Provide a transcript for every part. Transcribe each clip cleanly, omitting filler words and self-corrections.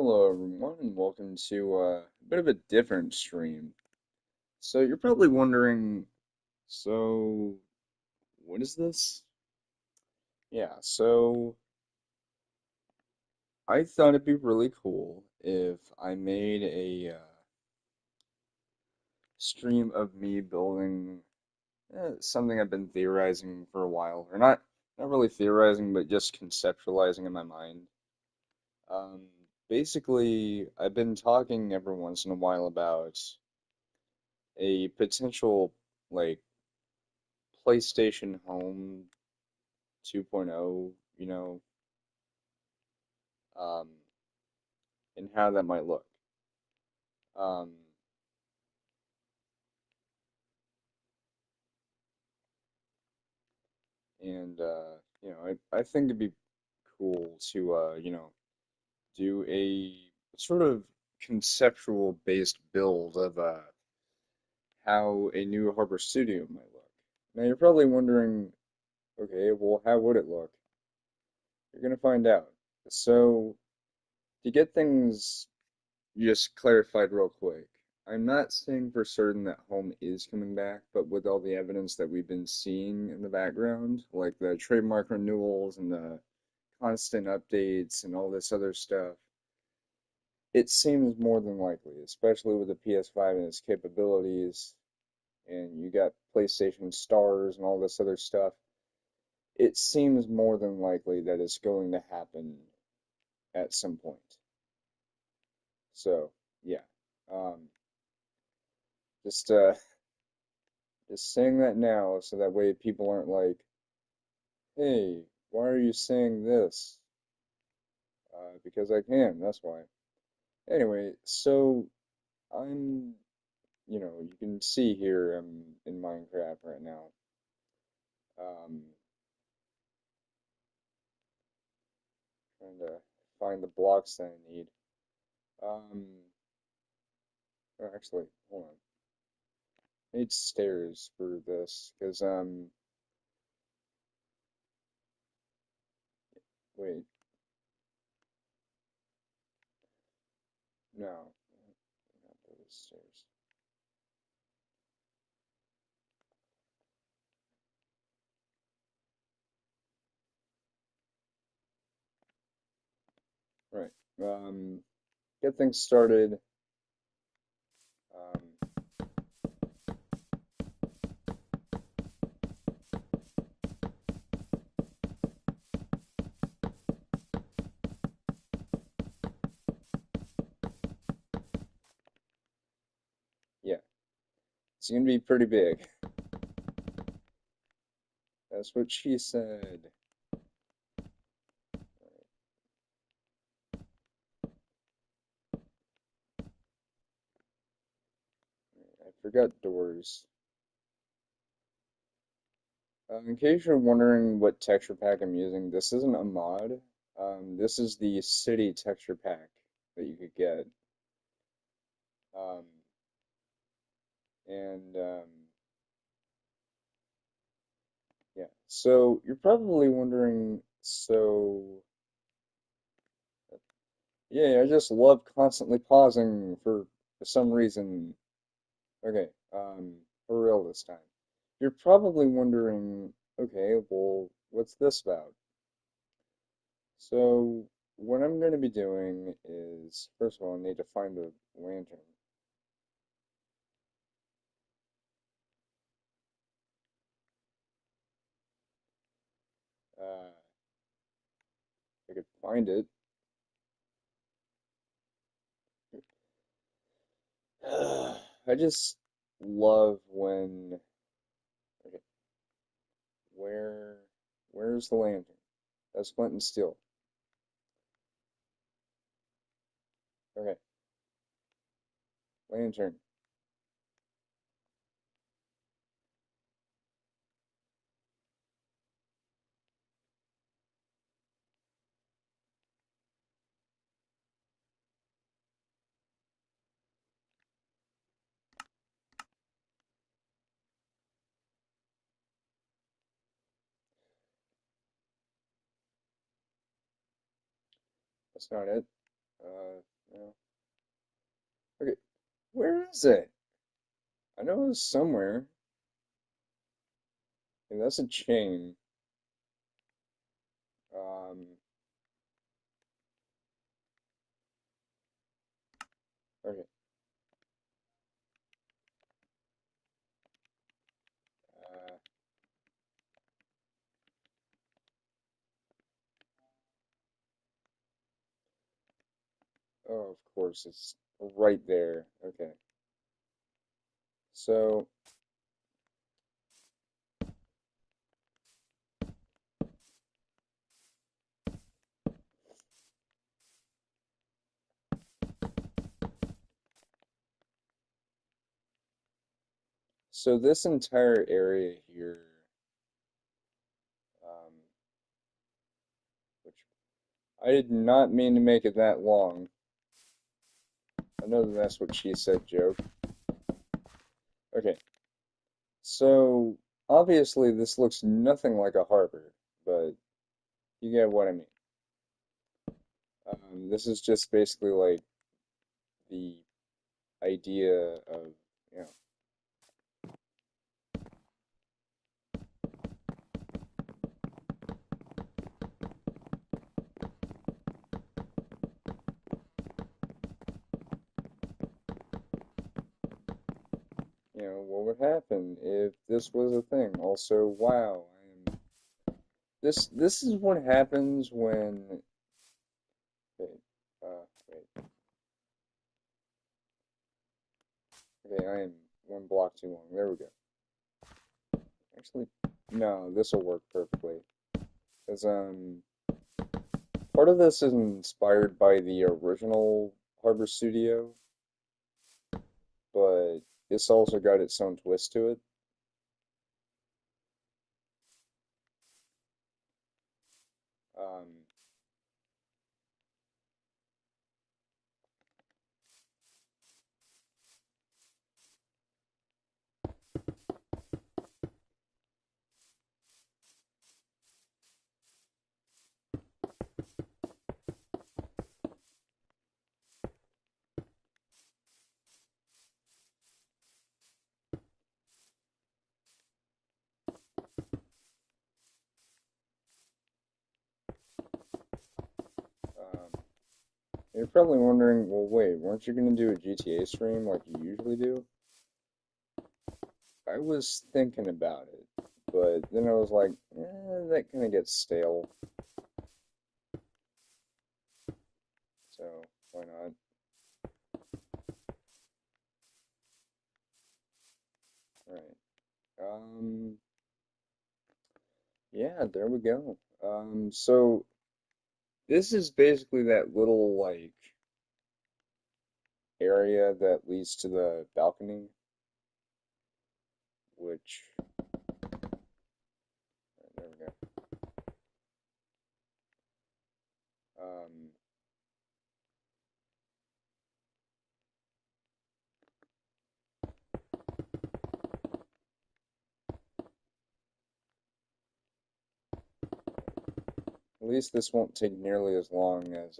Hello everyone and welcome to a bit of a different stream. So you're probably wondering, so what is this? Yeah, so I thought it'd be really cool if I made a stream of me building something I've been theorizing for a while, or not really theorizing, but just conceptualizing in my mind. Um, Basically, I've been talking every once in a while about a potential like PlayStation Home 2.0, um, and how that might look. Um, and I think it'd be cool to do a sort of conceptual based build of how a new hardware studio might look. Now you're probably wondering, okay, well, how would it look? You're gonna find out. So to get things just clarified real quick. I'm not saying for certain that Home is coming back, but with all the evidence that we've been seeing in the background, like the trademark renewals and the constant updates and all this other stuff, it seems more than likely, especially with the PS5 and its capabilities, and you got PlayStation Stars and all this other stuff, it seems more than likely that it's going to happen at some point. So, yeah. Um, just Just saying that now so that way people aren't like, hey, why are you saying this? Because I can, that's why. Anyway, so I'm, you can see here I'm in Minecraft right now. Um, Trying to find the blocks that I need. Um, Actually, hold on. I need stairs for this, because, wait, no, not those stairs. Right. Get things started. Um, yeah, it's gonna be pretty big. That's what she said. I forgot doors. In case you're wondering what texture pack I'm using, this isn't a mod. This is the city texture pack that you could get. Um, and Yeah, so you're probably wondering, so yeah, I just love constantly pausing for some reason. Okay, for real this time. You're probably wondering, okay, well, what's this about? So, what I'm going to be doing is, first of all, I need to find the lantern. I could find it. I just love when, okay, where, where's the lantern? That's flint and steel. Okay, lantern. That's not it. Where is it? I know it's somewhere. And that's a chain. Um, okay. Uh, oh, of course, it's right there. Okay. So, so this entire area here, um, which I did not mean to make it that long. I know that that's what she said, joke. Okay. So, obviously, this looks nothing like a harbor, but you get what I mean. This is just basically like the idea of, you know, what would happen if this was a thing. Also, wow, I'm this is what happens when wait, wait, okay, I am one block too long. There we go. Actually, no, this will work perfectly. Because part of this is inspired by the original Harbor Studio, but it's also got its own twist to it. Um, um, you're probably wondering, well, wait, weren't you gonna do a GTA stream like you usually do? I was thinking about it, but then I was like, that kind of gets stale, so why not? All right. Yeah, there we go. So this is basically that little like area that leads to the balcony, which there we go. Um, at least this won't take nearly as long as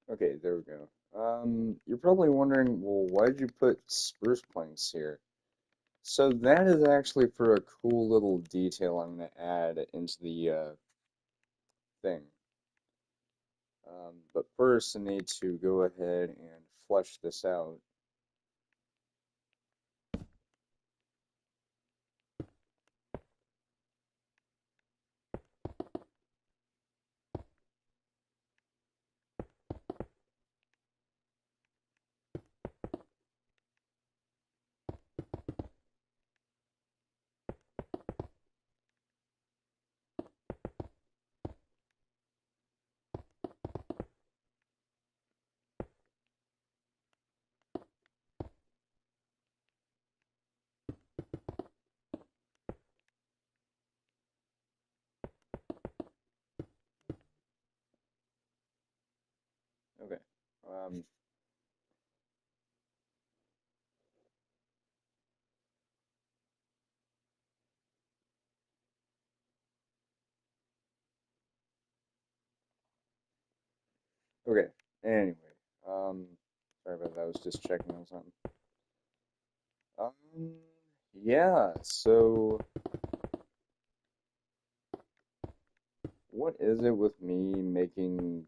okay, there we go. You're probably wondering, well, why did you put spruce planks here? So that is actually for a cool little detail I'm going to add into the thing. But first I need to go ahead and flesh this out. Okay. Um, Okay. Anyway, um, sorry about that. I was just checking on something. Um, yeah. So, what is it with me making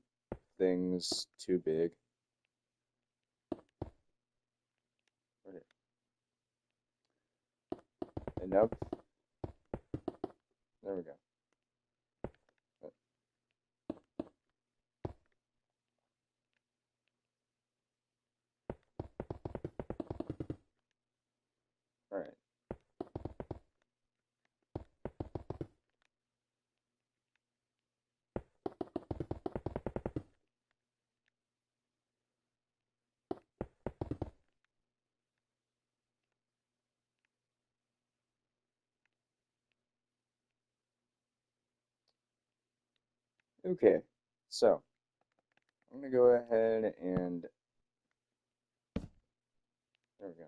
things too big? Okay. Enough. There we go. All right. Okay. So, I'm gonna go ahead and there we go.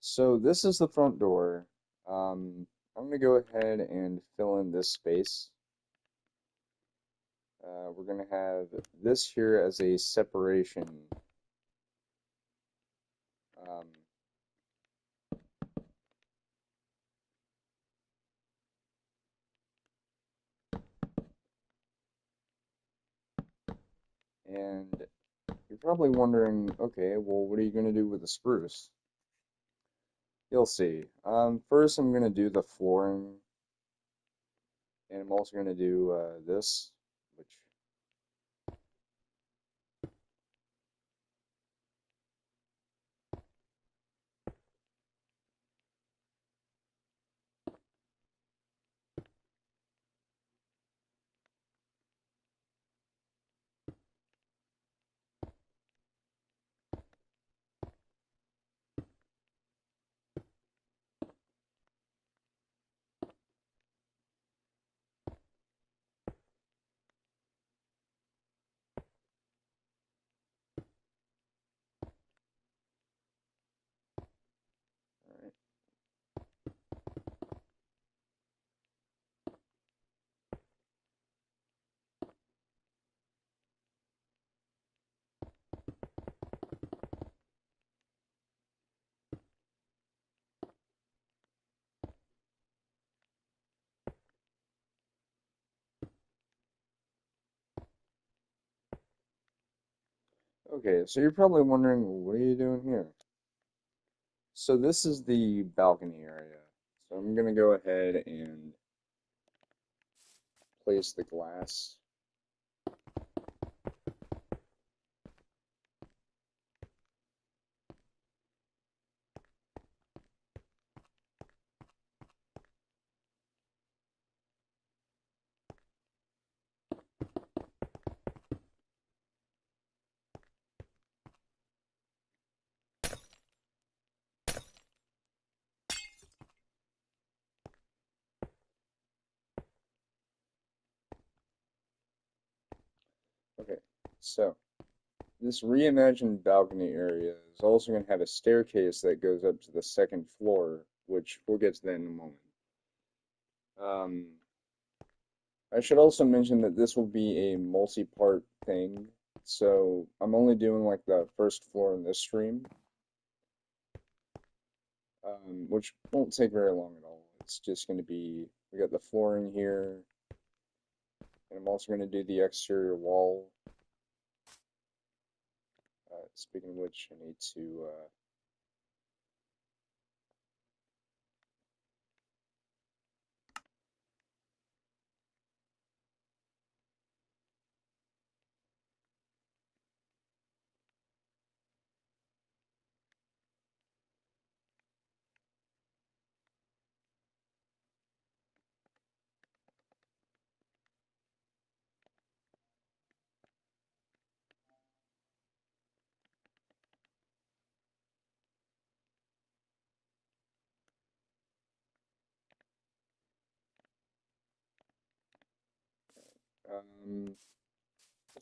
So this is the front door. Um, I'm gonna go ahead and fill in this space. We're gonna have this here as a separation. Um, and you're probably wondering, okay, well, what are you gonna do with the spruce? You'll see. First I'm gonna do the flooring, and I'm also gonna do this, which, all right. Okay, so you're probably wondering, well, what are you doing here? So this is the balcony area. So I'm gonna go ahead and place the glass. Okay, so this reimagined balcony area is also going to have a staircase that goes up to the second floor, which we'll get to that in a moment. Um, I should also mention that this will be a multi-part thing, so I'm only doing like the first floor in this stream, which won't take very long at all. It's just going to be, we got the flooring here, and I'm also going to do the exterior wall. Speaking of which, I need to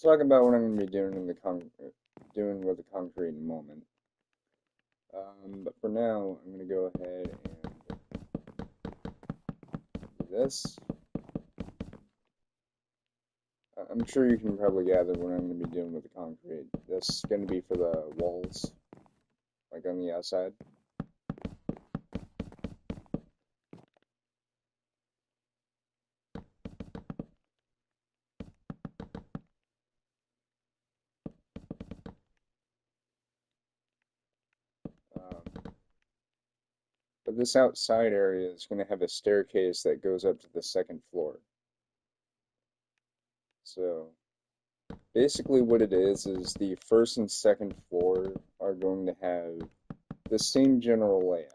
talk about what I'm going to be doing in the doing with the concrete in a moment. But for now, I'm going to go ahead and do this. I'm sure you can probably gather what I'm going to be doing with the concrete. That's going to be for the walls, like on the outside. Um, but this outside area is going to have a staircase that goes up to the second floor. So basically what it is the first and second floor are going to have the same general layout.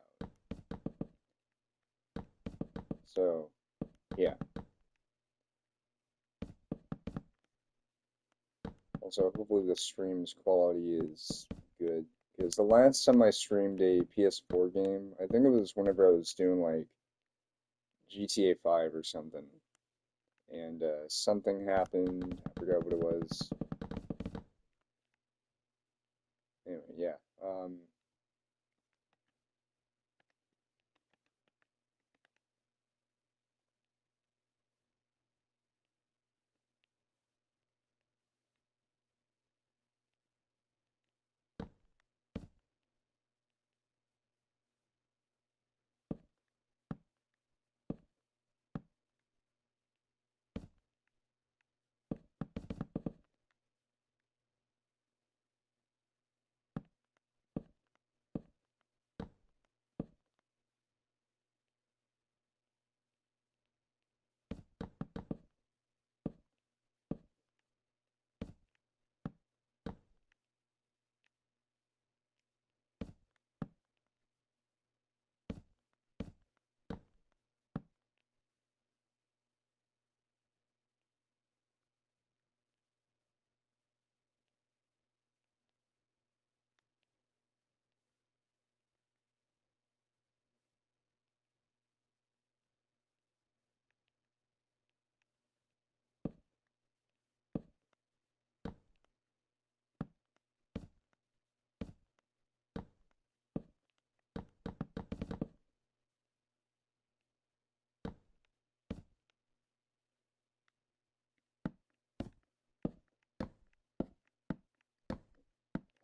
So yeah. Also, hopefully the stream's quality is good. Because the last time I streamed a PS4 game, I think it was whenever I was doing like GTA 5 or something. And something happened. I forgot what it was. Anyway, yeah.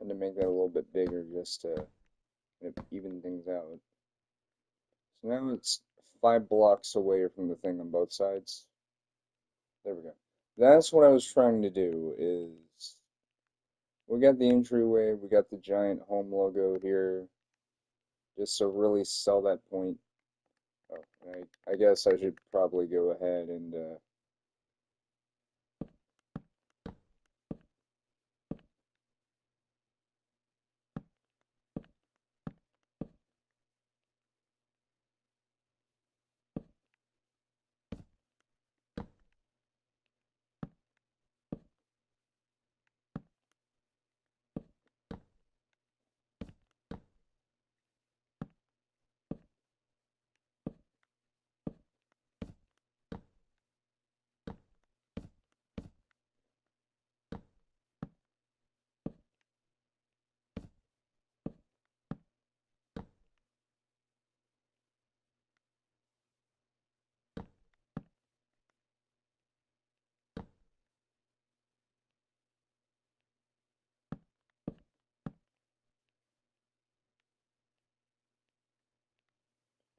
Had to make that a little bit bigger just to even things out. So now it's 5 blocks away from the thing on both sides. There we go. That's what I was trying to do is we got the entryway, we got the giant home logo here, just to really sell that point. Oh, I guess I should probably go ahead and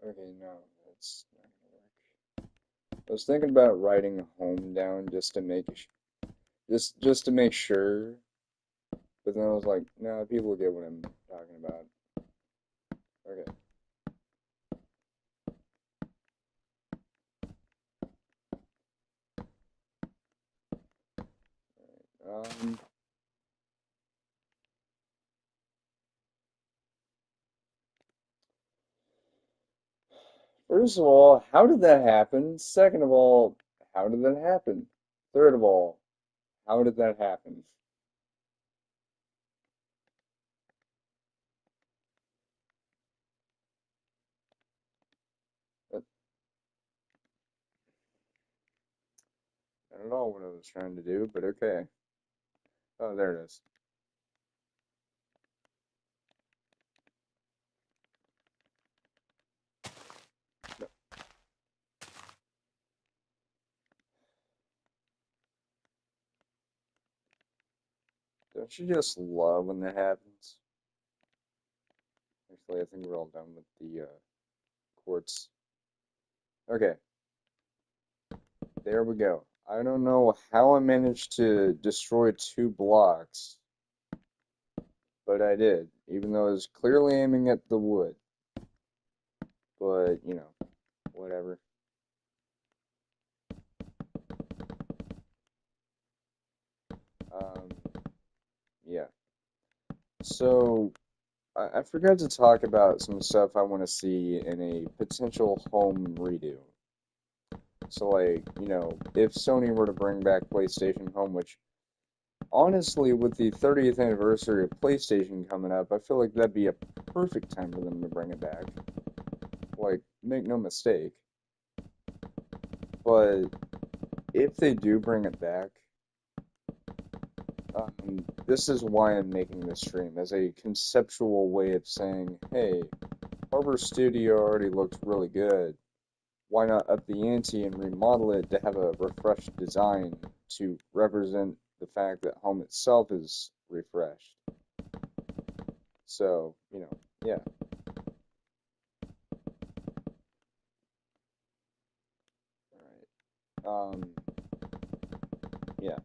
okay, no, that's not gonna work. I was thinking about writing home down just to make sure, but then I was like, no, people will get what I'm talking about. Okay. Um, First of all, how did that happen? Second of all, how did that happen? Third of all, how did that happen? That's not at all what I was trying to do, but okay. Oh, there it is. Don't you just love when that happens? Actually, I think we're all done with the quartz. Okay, there we go. I don't know how I managed to destroy 2 blocks, but I did, even though I was clearly aiming at the wood. But, whatever. Um, yeah. So, I forgot to talk about some stuff I want to see in a potential home redo. So, like, if Sony were to bring back PlayStation Home, which honestly, with the 30th anniversary of PlayStation coming up, I feel like that'd be a perfect time for them to bring it back. Like, make no mistake. But if they do bring it back, this is why I'm making this stream, as a conceptual way of saying, hey, Harbor Studio already looked really good. Why not up the ante and remodel it to have a refreshed design to represent the fact that home itself is refreshed? So, yeah. All right. Yeah.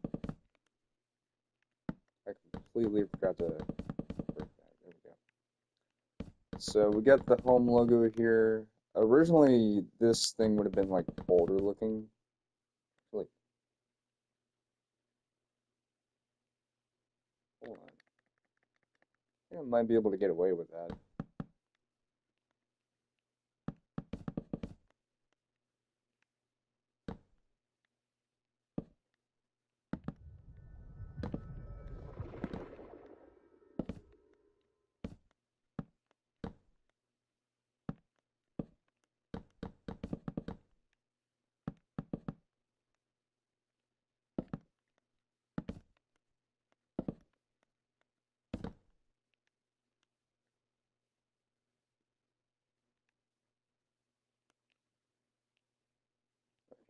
I completely forgot to break that. There we go. So we got the home logo here. Originally, this thing would have been like older looking. Like, hold on. I think I might be able to get away with that.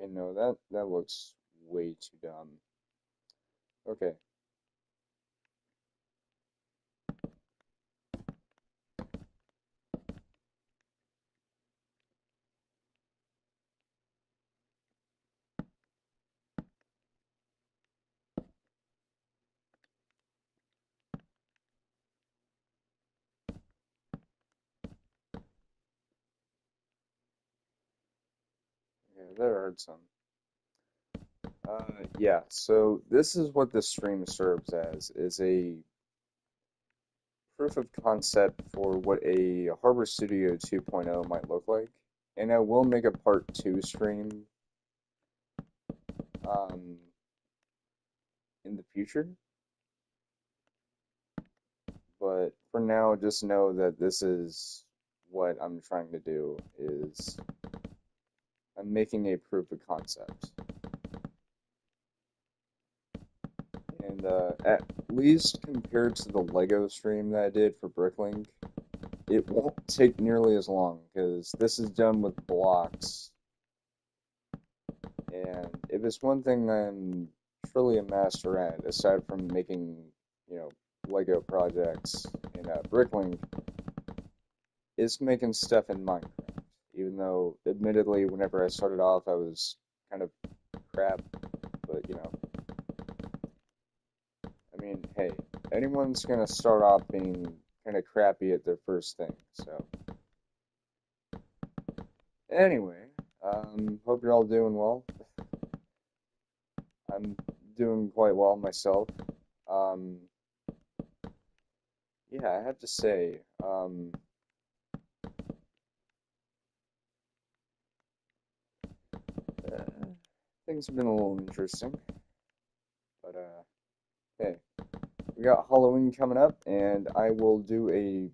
Okay, no, that looks way too dumb. Okay, yeah, that hurt some. Yeah, so this is what this stream serves as, is a proof of concept for what a Harbor Studio 2.0 might look like. And I will make a part 2 stream um, in the future. But for now, just know that this is what I'm trying to do is I'm making a proof of concept. And at least compared to the Lego stream that I did for Bricklink, it won't take nearly as long because this is done with blocks. And if it's one thing I'm truly a master at, aside from making, Lego projects in Bricklink, is making stuff in Minecraft. Even though, admittedly, whenever I started off, I was kind of crap. But, I mean, hey, anyone's gonna start off being kind of crappy at their first thing. So, anyway, hope you're all doing well. I'm doing quite well myself. Um, yeah, I have to say, uh, things have been a little interesting. But, hey, we got Halloween coming up, and I will do a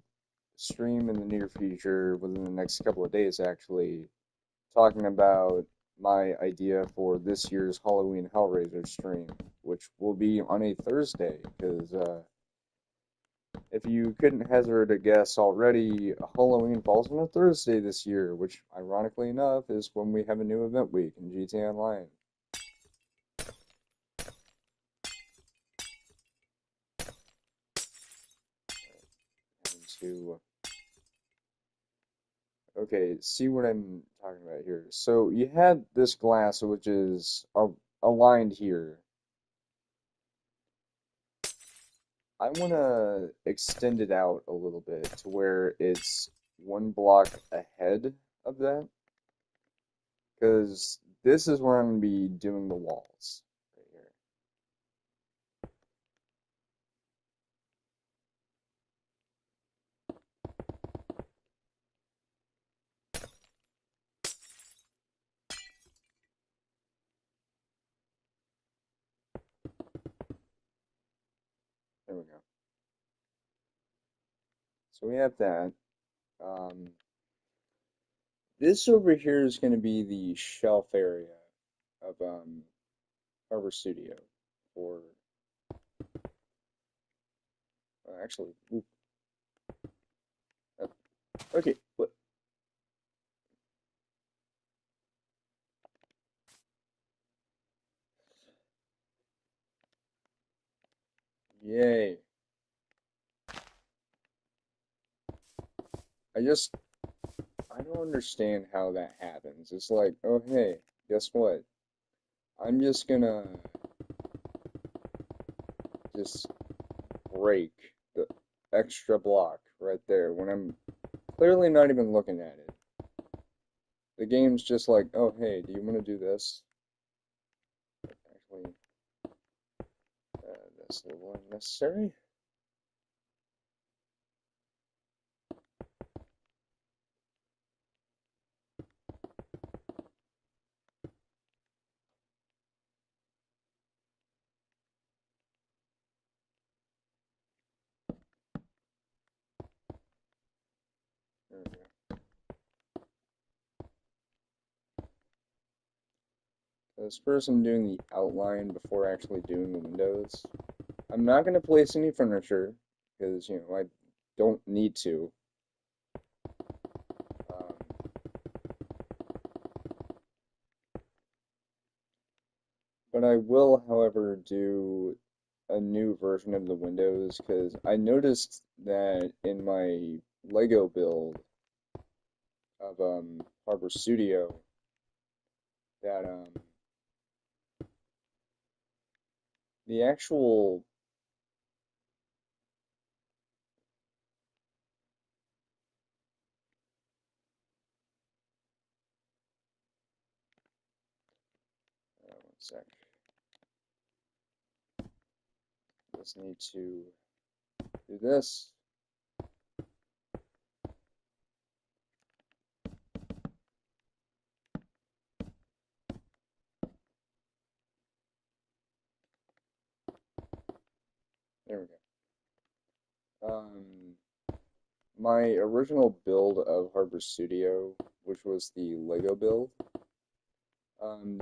stream in the near future, within the next couple of days actually, talking about my idea for this year's Halloween Hellraiser stream, which will be on a Thursday, because if you couldn't hazard a guess already, Halloween falls on a Thursday this year, which ironically enough is when we have a new event week in GTA Online. to, okay, see what I'm talking about here. So you had this glass which is aligned here. I want to extend it out a little bit to where it's one block ahead of that, because this is where I'm going to be doing the walls right here. There we go. So we have that. Um, this over here is going to be the shelf area of Harbor Studio for actually. Ooh, uh, okay, what? Yay! I just I don't understand how that happens. It's like, oh hey, guess what? I'm just gonna just break the extra block right there when I'm clearly not even looking at it. The game's just like, oh hey, do you want to do this? Actually, that's a little unnecessary. There we go. This person doing the outline before actually doing the windows. I'm not going to place any furniture because, you know, I don't need to. Um, but I will, however, do a new version of the windows because I noticed that in my Lego build of Harbor Studio that the actual one sec. Just need to do this. There we go. My original build of Harbor Studio, which was the Lego build,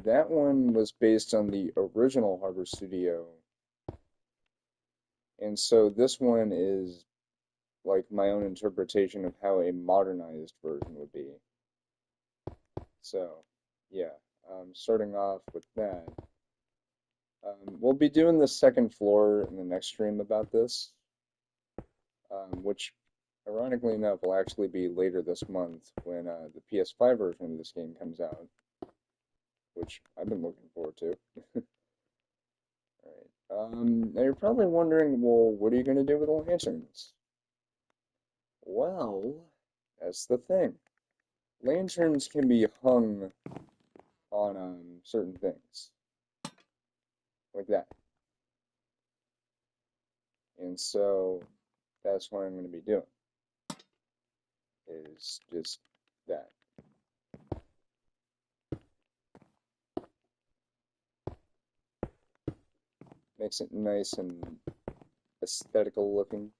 that one was based on the original Harbor Studio, and so this one is like my own interpretation of how a modernized version would be. So, yeah, starting off with that, we'll be doing the second floor in the next stream about this, which, ironically enough, will actually be later this month when the PS5 version of this game comes out, which I've been looking forward to. Alright. Now you're probably wondering, well, what are you going to do with the lanterns? Well, that's the thing. Lanterns can be hung on certain things, like that. And so that's what I'm going to be doing, is just that. Makes it nice and aesthetical looking.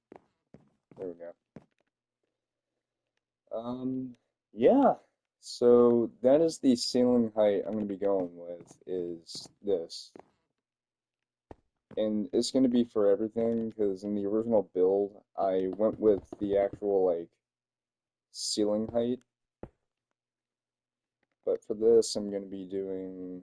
There we go. Yeah. So that is the ceiling height I'm going to be going with, is this. And it's going to be for everything, because in the original build, I went with the actual, like, ceiling height. But for this, I'm going to be doing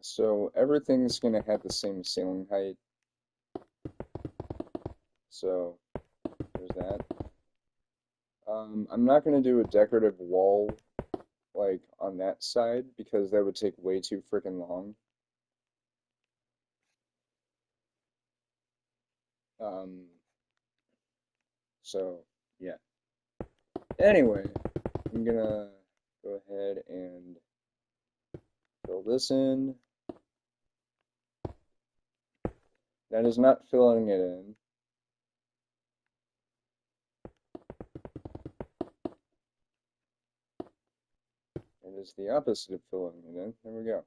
so everything's gonna have the same ceiling height. So there's that. I'm not gonna do a decorative wall like on that side because that would take way too freaking long. Um, so yeah. Anyway, I'm gonna go ahead and fill this in. That is not filling it in. It is the opposite of filling it in. There we go.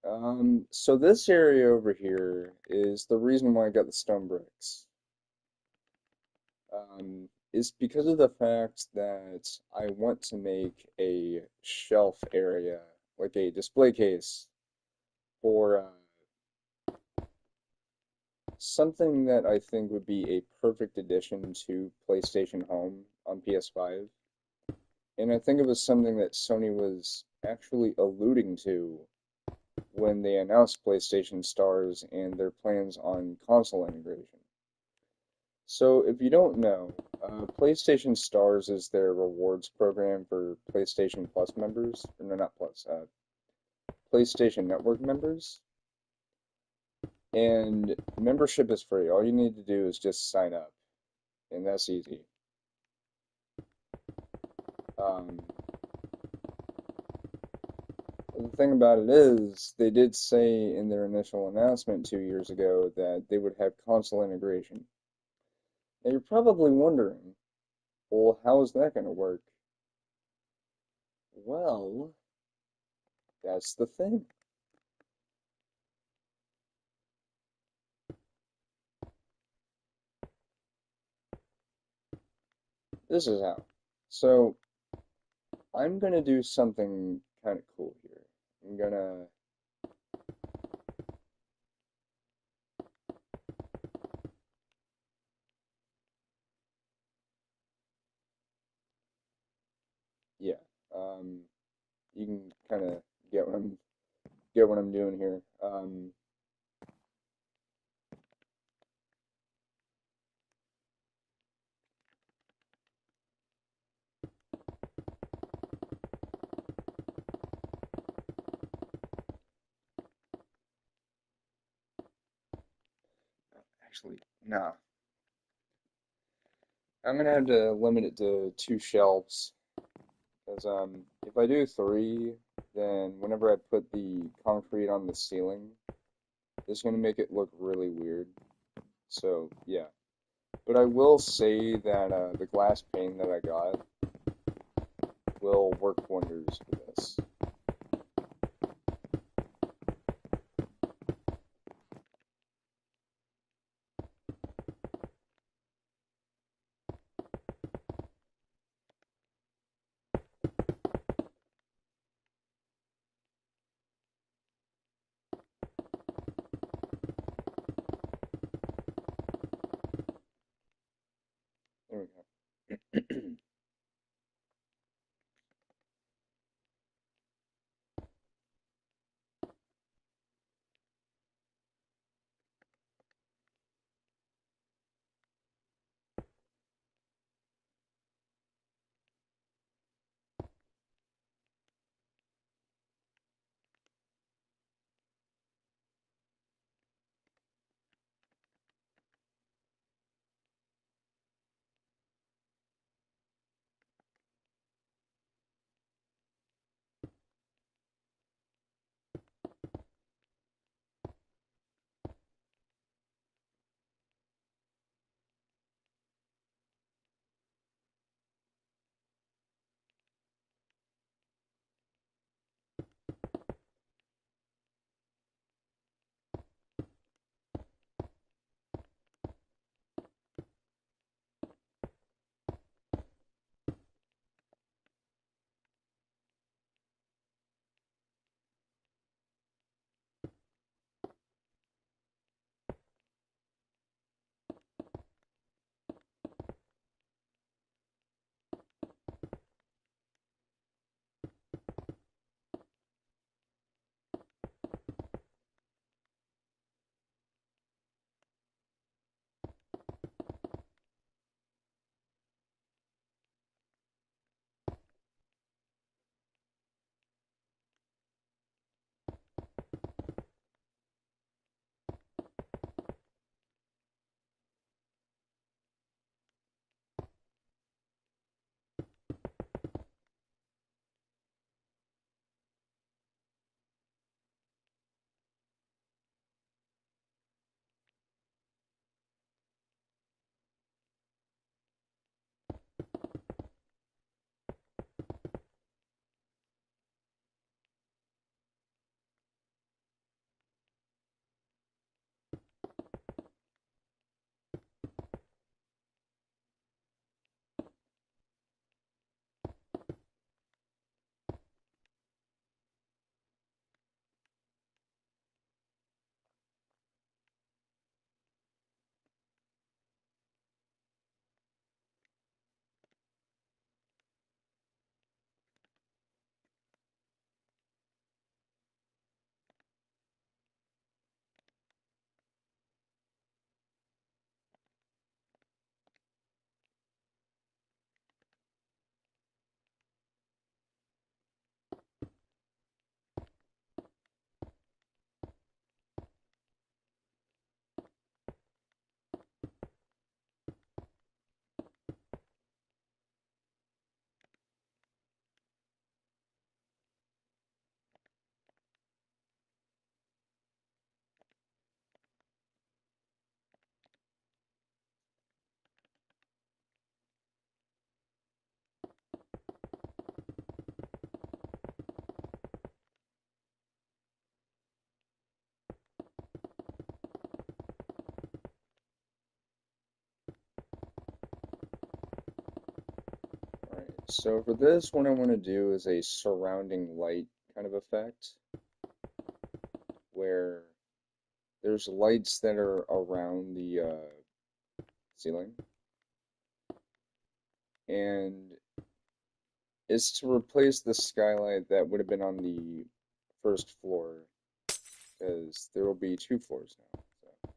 All right. So this area over here is the reason why I got the stone bricks. Is because of the fact that I want to make a shelf area, like a display case, for something that I think would be a perfect addition to PlayStation Home on PS5. And I think it was something that Sony was actually alluding to when they announced PlayStation Stars and their plans on console integration. So, if you don't know, PlayStation Stars is their rewards program for PlayStation Plus members, or no, not Plus, PlayStation Network members. And membership is free. All you need to do is just sign up, and that's easy. Um, the thing about it is, they did say in their initial announcement 2 years ago that they would have console integration. Now you're probably wondering, well, how is that going to work? Well, that's the thing. This is how. So, I'm going to do something kind of cool here. I'm going to, yeah, um, you can kind of get what I'm doing here. Actually, no. I'm going to have to limit it to 2 shelves. Because if I do 3, then whenever I put the concrete on the ceiling, it's going to make it look really weird. So, yeah. But I will say that the glass pane that I got will work wonders for this. There we go. So for this, what I want to do is a surrounding light kind of effect, where there's lights that are around the ceiling, and it's to replace the skylight that would have been on the first floor, because there will be two floors now. So.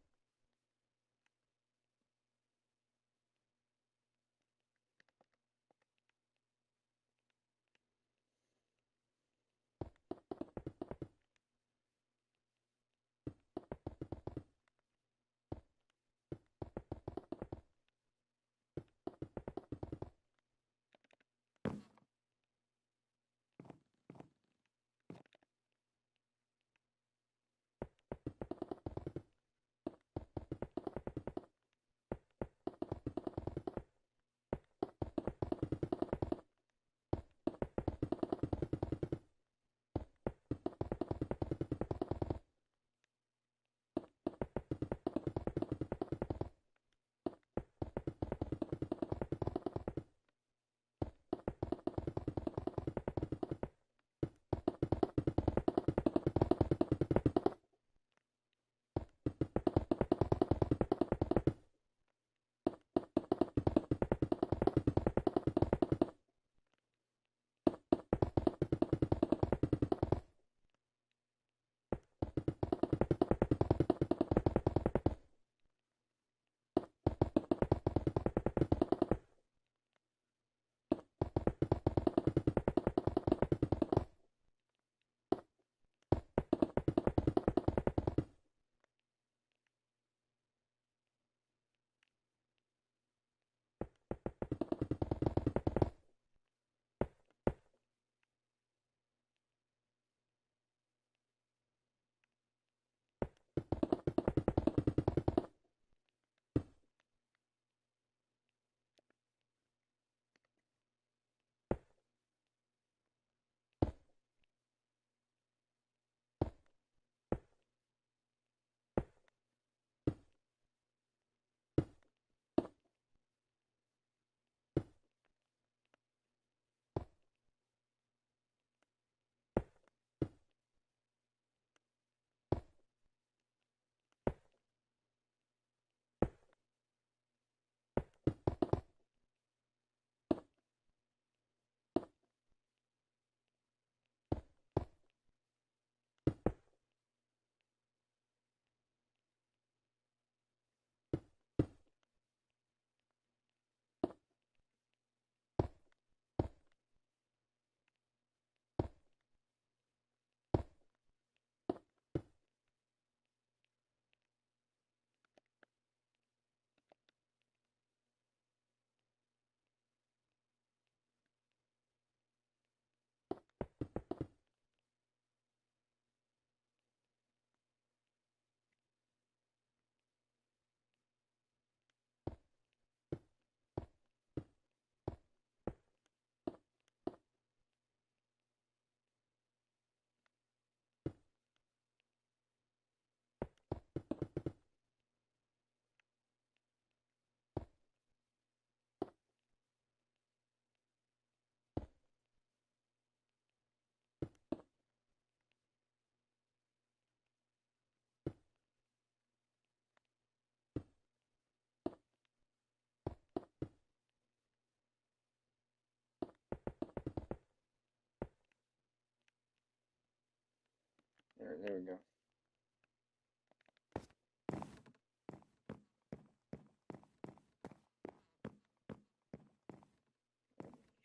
There we go.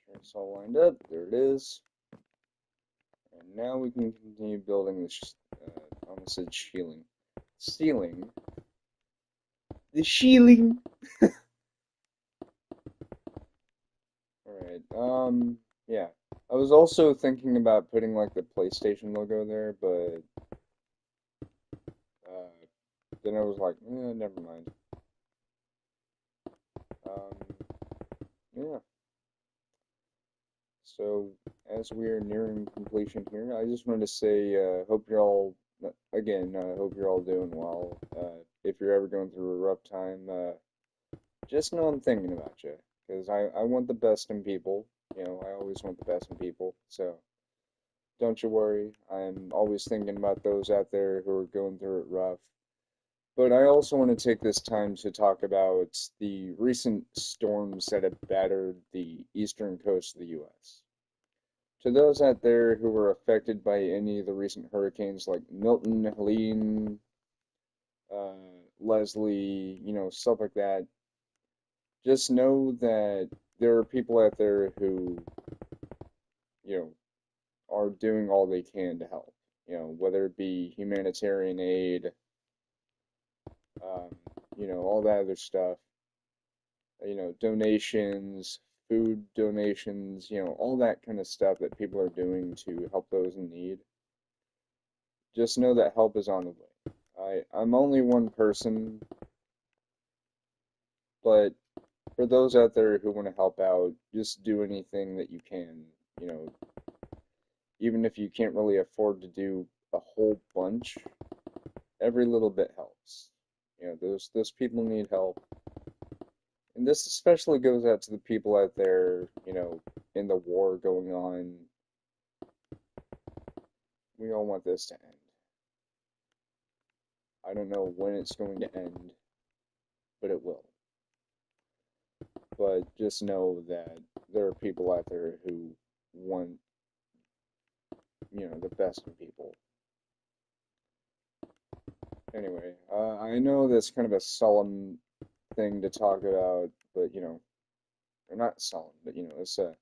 Sure it's all lined up. There it is. And now we can continue building this, almost said ceiling. Ceiling. The ceiling! Alright, yeah. I was also thinking about putting, like, the PlayStation logo there, but, then I was like, never mind. Um, yeah. So, as we are nearing completion here, I just wanted to say, hope you're all, again, hope you're all doing well. If you're ever going through a rough time, just know I'm thinking about you, because I want the best in people, You know, I always want the best in people, so don't you worry. I'm always thinking about those out there who are going through it rough. But I also want to take this time to talk about the recent storms that have battered the eastern coast of the U.S. To those out there who were affected by any of the recent hurricanes like Milton, Helene, Leslie, stuff like that, just know that there are people out there who, you know, are doing all they can to help. Whether it be humanitarian aid, um, all that other stuff, donations, food donations, all that kind of stuff that people are doing to help those in need. Just know that help is on the way. I'm only one person, but for those out there who want to help out, just do anything that you can. You know, even if you can't really afford to do a whole bunch, every little bit helps. Those people need help. And this especially goes out to the people out there, in the war going on. We all want this to end. I don't know when it's going to end, but it will. But just know that there are people out there who want, the best in people. Anyway, I know that's kind of a solemn thing to talk about, but or not solemn, but it's a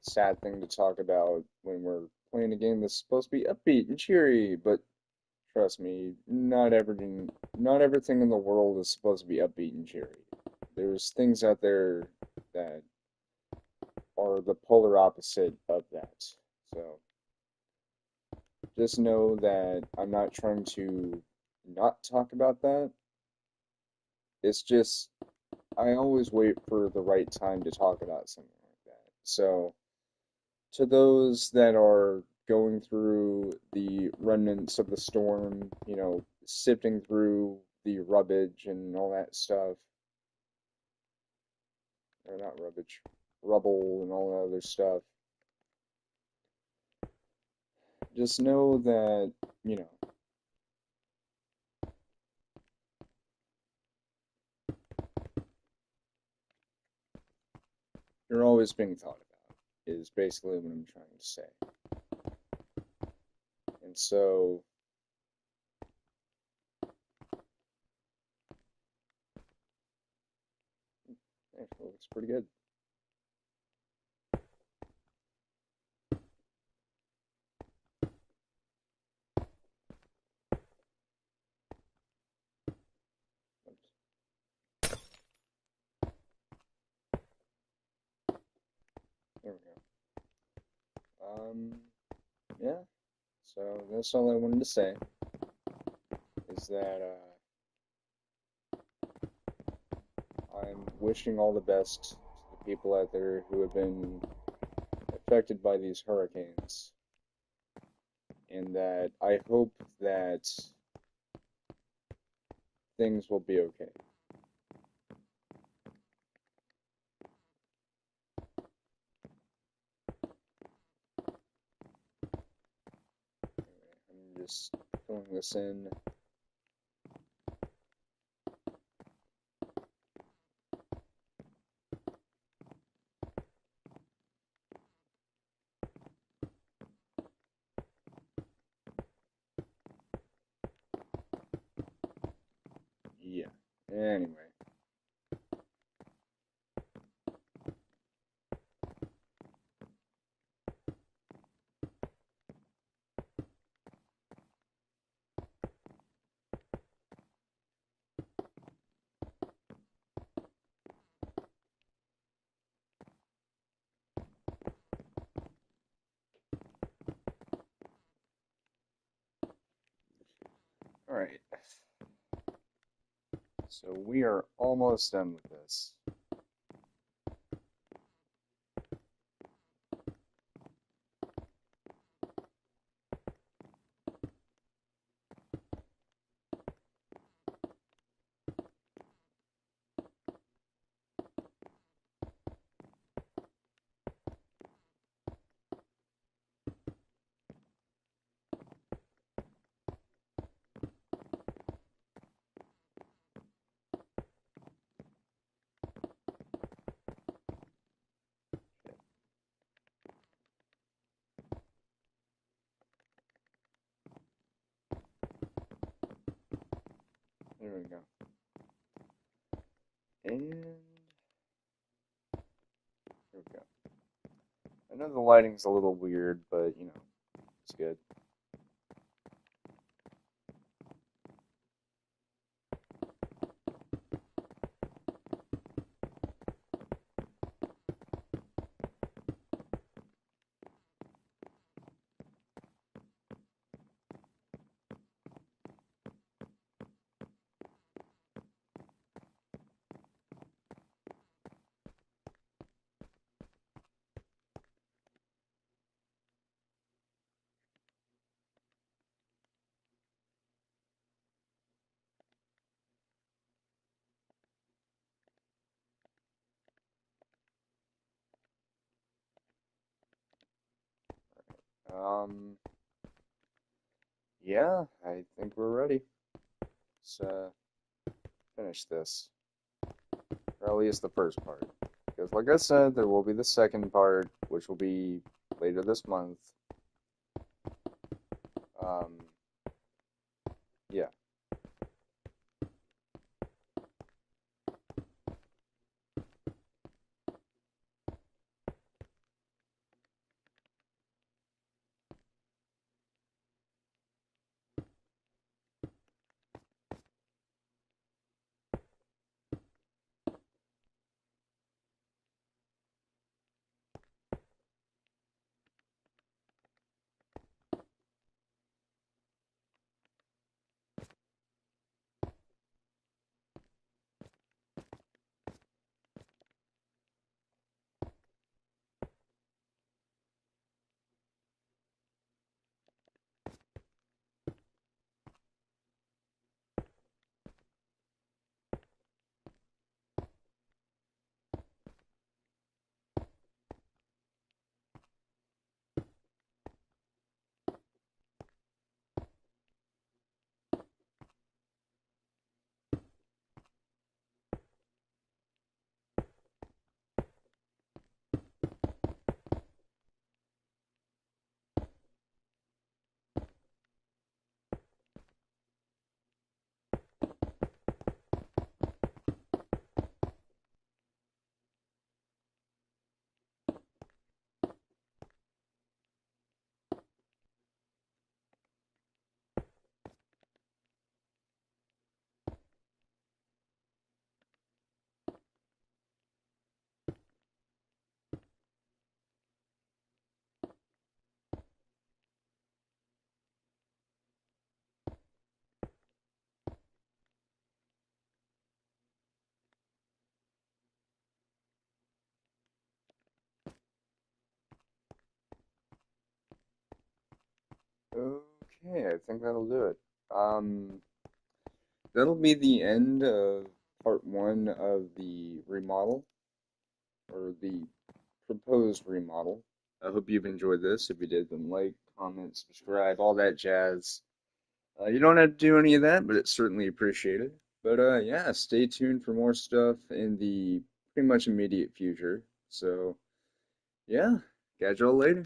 sad thing to talk about when we're playing a game that's supposed to be upbeat and cheery, but trust me, not everything in the world is supposed to be upbeat and cheery. There's things out there that are the polar opposite of that. So just know that I'm not trying to not talk about that. It's just I always wait for the right time to talk about something like that. So to those that are going through the remnants of the storm, sifting through the rubbish and all that stuff, or not rubbish, rubble and all that other stuff, just know that, you're always being thought about, is basically what I'm trying to say. And so, it looks pretty good. There we go. Yeah, so that's all I wanted to say, is that, I'm wishing all the best to the people out there who have been affected by these hurricanes, and that I hope that things will be okay. I'm just filling this in. Yeah. Anyway. All right. So we are almost done with this. we go. And here we go. I know the lighting's a little weird, but you know, it's good. Um, yeah, I think we're ready. Let's finish this, or at least the first part. Because, like I said, there will be the second part, which will be later this month. Um, yeah. Okay, I think that'll do it. That'll be the end of part one of the remodel, or the proposed remodel. I hope you've enjoyed this. If you did, then like, comment, subscribe, all that jazz. You don't have to do any of that, but it's certainly appreciated. But yeah, stay tuned for more stuff in the pretty much immediate future. So yeah, catch y'all later.